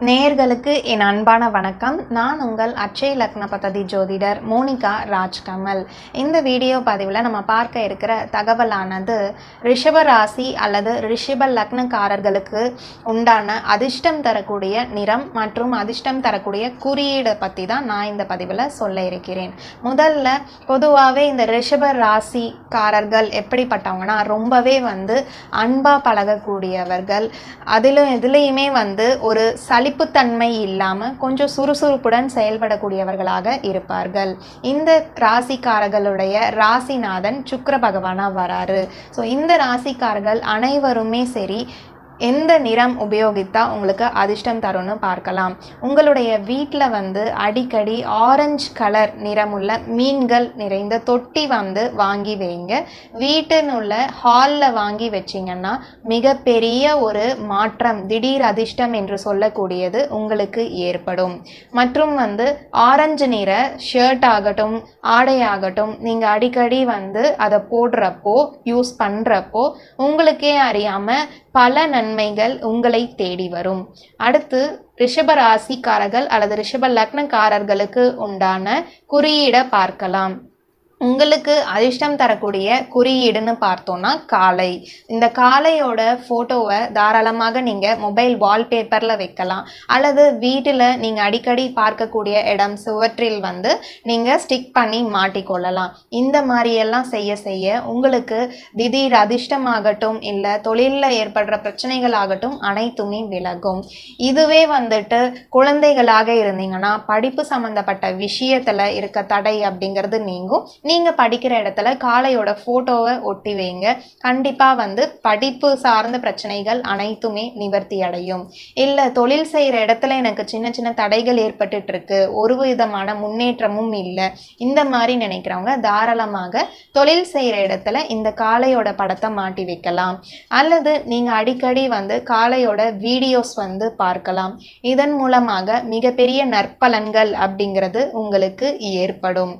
நேயர்களுக்கு என் அன்பான வணக்கம். நான் உங்கள் அட்சய லக்ன பத்ததி ஜோதிடர் மோனிகா ராஜ்கமல். இந்த வீடியோ பதிவில் நம்ம பார்க்க இருக்கிற தகவலானது ரிஷப ராசி அல்லது ரிஷப லக்னக்காரர்களுக்கு உண்டான அதிர்ஷ்டம் தரக்கூடிய நிறம் மற்றும் அதிர்ஷ்டம் தரக்கூடிய குறியீடை பற்றி தான் நான் இந்த பதிவில் சொல்ல இருக்கிறேன். முதல்ல பொதுவாகவே இந்த ரிஷப ராசிக்காரர்கள் எப்படிப்பட்டவங்கன்னா ரொம்பவே அன்பாக பழகக்கூடியவர்கள். இதுலேயுமே ஒரு சலிப்புத்தன்மை இல்லாமல் கொஞ்சம் சுறுசுறுப்புடன் செயல்படக்கூடியவர்களாக இருப்பார்கள். இந்த ராசிக்காரர்களுடைய ராசிநாதன் சுக்கிர பகவானாக வராரு. ஸோ இந்த ராசிக்காரர்கள் அனைவருமே சரி எந்த நிறம் உபயோகித்தா உங்களுக்கு அதிர்ஷ்டம் தரும்னு பார்க்கலாம். உங்களுடைய வீட்டில் அடிக்கடி ஆரஞ்சு கலர் நிறமுள்ள மீன்கள் நிறைந்த தொட்டி வாங்கி வைங்க. வீட்டினுள்ள ஹாலில் வாங்கி வச்சிங்கன்னா மிகப்பெரிய ஒரு மாற்றம், திடீர் அதிர்ஷ்டம் என்று சொல்லக்கூடியது உங்களுக்கு ஏற்படும். மற்றும் ஆரஞ்சு நிற ஷர்ட் ஆகட்டும் ஆடையாகட்டும் நீங்கள் அடிக்கடி அதை போடுறப்போ யூஸ் பண்ணுறப்போ உங்களுக்கே அறியாமல் பல நன்மைகள் உங்களை தேடி வரும். அடுத்து ரிஷப ராசிக்காரர்கள் அல்லது ரிஷப லக்னக்காரர்களுக்கு உண்டான குறியீடை பார்க்கலாம். உங்களுக்கு அதிர்ஷ்டம் தரக்கூடிய குறியீடுன்னு பார்த்தோன்னா காளை. இந்த காளையோட ஃபோட்டோவை தாராளமாக நீங்கள் மொபைல் வால்பேப்பரில் வைக்கலாம், அல்லது வீட்டில் நீங்கள் அடிக்கடி பார்க்கக்கூடிய இடம் சுவற்றில் நீங்கள் ஸ்டிக் பண்ணி மாட்டிக்கொள்ளலாம். இந்த மாதிரியெல்லாம் செய்ய உங்களுக்கு திடீர் அதிர்ஷ்டமாகட்டும் இல்லை தொழிலில் ஏற்படுற பிரச்சனைகள் ஆகட்டும் அனைத்துமே விலகும். இதுவே குழந்தைகளாக இருந்தீங்கன்னா படிப்பு சம்மந்தப்பட்ட விஷயத்தில் இருக்க தடை அப்படிங்கிறது நீங்கும். நீங்கள் படிக்கிற இடத்துல காளையோட ஃபோட்டோவை ஒட்டி வைங்க. கண்டிப்பாக படிப்பு சார்ந்த பிரச்சனைகள் அனைத்துமே நிவர்த்தி அடையும். இல்லை தொழில் செய்கிற இடத்துல எனக்கு சின்ன சின்ன தடைகள் ஏற்பட்டுட்டு இருக்கு, ஒரு விதமான முன்னேற்றமும் இல்லை, இந்த மாதிரி நினைக்கிறவங்க தாராளமாக தொழில் செய்கிற இடத்துல இந்த காளையோட படத்தை மாட்டி வைக்கலாம். அல்லது நீங்கள் அடிக்கடி காளையோட வீடியோஸ் பார்க்கலாம். இதன் மூலமாக மிகப்பெரிய நற்பலன்கள் அப்படிங்கிறது உங்களுக்கு ஏற்படும்.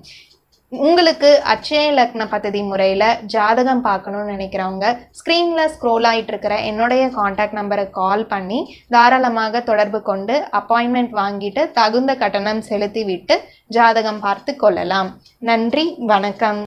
உங்களுக்கு அட்சய லக்ன பத்ததி முறையில் ஜாதகம் பார்க்கணும்னு நினைக்கிறவங்க ஸ்க்ரீனில் ஸ்க்ரோல் ஆகிட்டு இருக்கிற என்னுடைய காண்டாக்ட் நம்பரை கால் பண்ணி தாராளமாக தொடர்பு கொண்டு அப்பாயின்மெண்ட் வாங்கிட்டு தகுந்த கட்டணம் செலுத்தி விட்டு ஜாதகம் பார்த்து கொள்ளலாம். நன்றி, வணக்கம்.